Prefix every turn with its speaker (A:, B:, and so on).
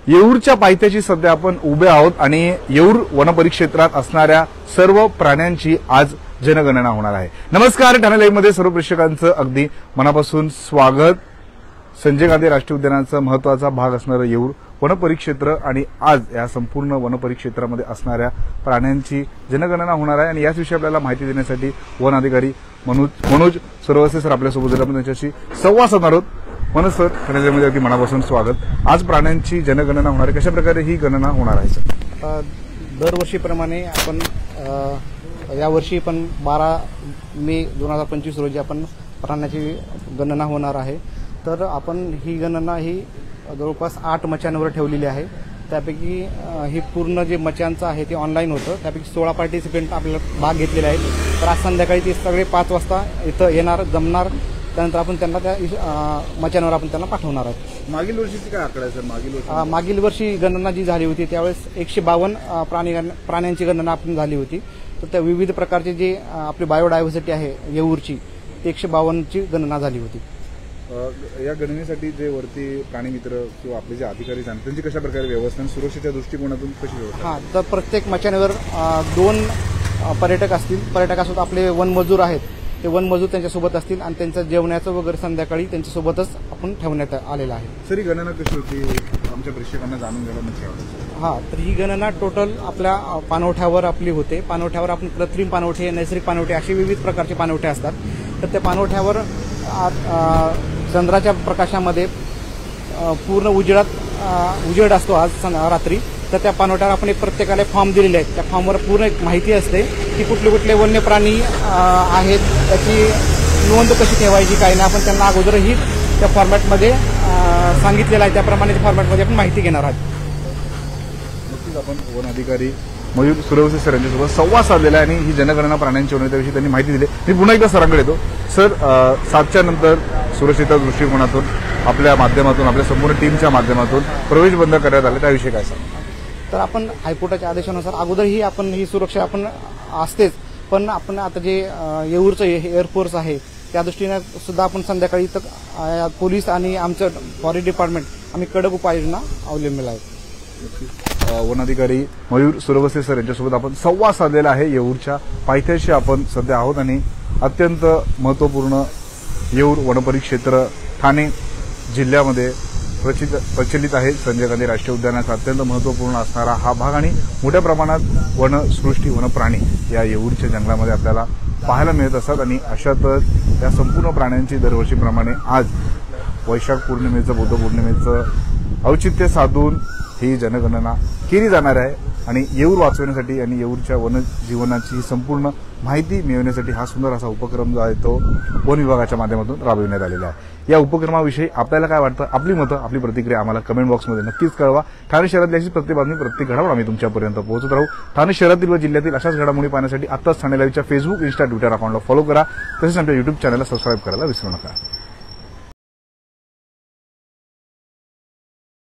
A: येऊरच्या पायथ्याशी सध्या आपण उभे आहोत आणि येऊर वनपरिक्षेत्रात असणाऱ्या सर्व प्राण्यांची आज जनगणना होणार आहे। नमस्कार, ठाणे लाईव्ह मध्ये सर्व प्रेक्षकांचं अगदी मनापासून स्वागत। संजय गांधी राष्ट्रीय उद्यानाचा महत्त्वाचा भाग असणारं येऊर वनपरिक्षेत्र आणि आज या संपूर्ण वनपरिक्षेत्रामध्ये असणाऱ्या प्राण्यांची जनगणना होणार आहे आणि याच विषयी आपल्याला माहिती देण्यासाठी वन अधिकारी मनोज सुरवसे सर आपल्यासोबत आपण त्यांच्याशी संवाद साधणार आहोत। मनोज सर, ठाणे लाईव्ह मध्ये अगदी मनापासून स्वागत। आज प्राण्यांची जनगणना होणार आहे, कशा प्रकारे ही गणना होणार आहे सर?
B: दरवर्षीप्रमाणे आपण यावर्षी पण 12 मे 2025 रोजी आपण प्राण्यांची गणना होणार आहे। तर आपण ही गणना ही जवळपास 8 मचांवर ठेवलेली आहे। त्यापैकी ही पूर्ण जे मचांचं आहे ते ऑनलाईन होतं। त्यापैकी 16 पार्टिसिपेंट आपल्याला भाग घेतलेले आहेत। तर आज संध्याकाळी ते सगळे 5 वाजता इथं येणार, जमणार। त्यानंतर आपण त्यांना त्या मचांवर आपण त्यांना पाठवणार आहोत।
A: मागील वर्षीची काय आकडा आहे सर?
B: मागील वर्षी गणना जी झाली होती त्यावेळेस 152 प्राण्यांची गणना आपण झाली होती। तर त्या विविध प्रकारचे जे आपली बायोडायव्हर्सिटी आहे येऊरची, 152ची गणना झाली होती।
A: या गणनेसाठी जे वरती प्राणी मित्र किंवा आपले जे अधिकारी आहेत त्यांची कशा प्रकारे व्यवस्था सुरक्षेच्या दृष्टिकोनातून कशी व्यवस्था?
B: तर प्रत्येक मचांवर 2 पर्यटक असतील। पर्यटकासोबत आपले वनमजूर आहेत, ते वनमजूर त्यांच्यासोबत असतील आणि त्यांचं जेवणाचं वगैरे संध्याकाळी त्यांच्यासोबतच आपण ठेवण्यात आलेलं आहे।
A: सर, ही गणना कशी होती आमच्या प्रेक्षकांना जाणून घ्यायला म्हणजे?
B: तर ही गणना टोटल आपल्या पाणवठ्यावर आपली होते। पाणवठ्यावर आपण कृत्रिम पाणवठे, नैसर्गिक पाणवठे असे विविध प्रकारचे पाणवठे असतात। तर त्या पाणवठ्यावर चंद्राच्या प्रकाशामध्ये पूर्ण उजेड असतो आज रात्री। तर त्या पाणवठ्यावर आपण एक प्रत्येकाला फॉर्म दिलेले आहेत। त्या फॉर्मवर पूर्ण एक माहिती असते की कुठले कुठले वन्य प्राणी आहेत, त्याची नोंद कशी ठेवायची, काही नाही। आपण त्यांना अगोदरही त्या फॉर्मॅटमध्ये सांगितलेलं आहे, त्याप्रमाणे फॉर्मॅटमध्ये आपण माहिती घेणार आहोत।
A: नक्कीच आपण वन अधिकारी मयूर सुरवसे सर यांच्यासोबत संवाद साधलेला आहे आणि ही जनगणना प्राण्यांची होण्याच्या विषयी त्यांनी माहिती दिली। मी पुन्हा एकदा सरांकडे येतो। सर, 7च्या नंतर सुरक्षेच्या दृष्टिकोनातून आपल्या माध्यमातून, आपल्या संपूर्ण टीमच्या माध्यमातून प्रवेश बंद करण्यात आले, त्याविषयी काय सांगा?
B: तर आपण हायकोर्टाच्या आदेशानुसार अगोदरही आपण ही सुरक्षा आपण असतेच, पण आपण आता जे येऊरचं एअरफोर्स आहे त्या दृष्टीने सुद्धा आपण संध्याकाळी तर पोलीस आणि आमचं फॉरेस्ट डिपार्टमेंट आम्ही कडक उपाययोजना अवलंबलेल्या आहेत।
A: वन अधिकारी मयूर सुरवसे सर यांच्यासोबत आपण संवाद साधलेला आहे। येऊरच्या पायथ्याशी आपण सध्या आहोत आणि अत्यंत महत्त्वपूर्ण येऊर वनपरिक्षेत्र ठाणे जिल्ह्यामध्ये प्रचलित आहे। संजय गांधी राष्ट्रीय उद्यानाचा अत्यंत महत्त्वपूर्ण असणारा हा भाग आणि मोठ्या प्रमाणात वनसृष्टी, वनप्राणी या येऊरच्या जंगलामध्ये आपल्याला पाहायला मिळत असतात आणि अशातच या संपूर्ण प्राण्यांची दरवर्षीप्रमाणे आज वैशाख पौर्णिमेचं, बुद्ध पौर्णिमेचं औचित्य साधून ही जनगणना केली जाणार आहे आणि येऊर वाचवण्यासाठी आणि येऊरच्या वनजीवनाची संपूर्ण माहिती मिळवण्यासाठी हा सुंदर असा उपक्रम जो आहे तो वन विभागाच्या माध्यमातून राबविण्यात आलेला आहे। या उपक्रमाविषयी आपल्याला काय वाटतं? आपली मतं, आपली प्रतिक्रिया आम्हाला कमेंट बॉक्समध्ये नक्कीच कळवा। ठाणे शहरातली अशी प्रत्येक बातमी, प्रत्येक घडामोड आम्ही तुमच्यापर्यंत पोहोचत राहू। ठाणे शहरातील व जिल्ह्यातील अशाच घडामोडी पाहण्यासाठी आत्ताच ठाणे लाईव्हच्या फेसबुक, इन्स्टा, ट्विटर अकाउंटला फॉलो करा। तसेच आमच्या YouTube चॅनलला सबस्क्राईब करायला विसरू नका।